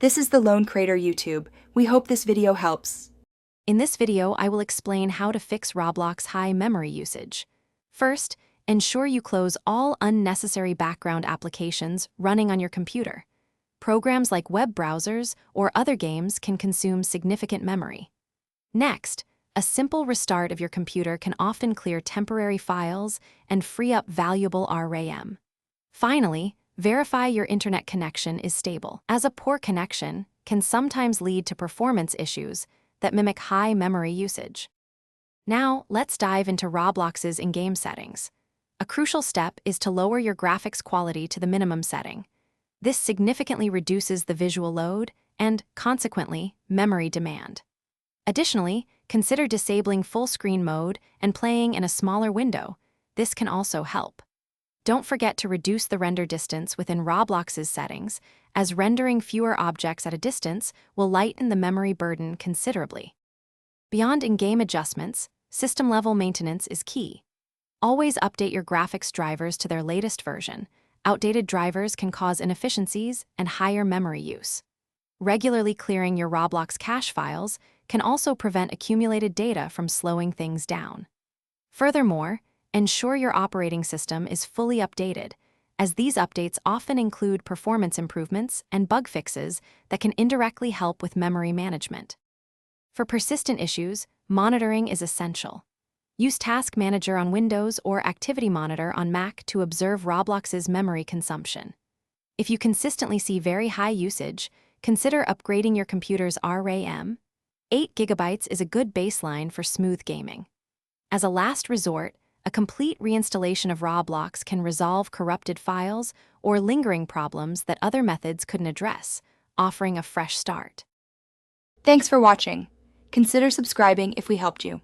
This is the Lone Crater YouTube. We hope this video helps. In this video, I will explain how to fix Roblox high memory usage. First, ensure you close all unnecessary background applications running on your computer. Programs like web browsers or other games can consume significant memory. Next, a simple restart of your computer can often clear temporary files and free up valuable RAM. Finally, verify your internet connection is stable, as a poor connection can sometimes lead to performance issues that mimic high memory usage. Now, let's dive into Roblox's in-game settings. A crucial step is to lower your graphics quality to the minimum setting. This significantly reduces the visual load and, consequently, memory demand. Additionally, consider disabling full screen mode and playing in a smaller window. This can also help. Don't forget to reduce the render distance within Roblox's settings, as rendering fewer objects at a distance will lighten the memory burden considerably. Beyond in-game adjustments, system-level maintenance is key. Always update your graphics drivers to their latest version. Outdated drivers can cause inefficiencies and higher memory use. Regularly clearing your Roblox cache files can also prevent accumulated data from slowing things down. Furthermore, ensure your operating system is fully updated, as these updates often include performance improvements and bug fixes that can indirectly help with memory management. For persistent issues, monitoring is essential. Use Task Manager on Windows or Activity Monitor on Mac to observe Roblox's memory consumption. If you consistently see very high usage, consider upgrading your computer's RAM. 8 GB is a good baseline for smooth gaming. As a last resort, a complete reinstallation of Roblox can resolve corrupted files or lingering problems that other methods couldn't address, offering a fresh start. Thanks for watching. Consider subscribing if we helped you.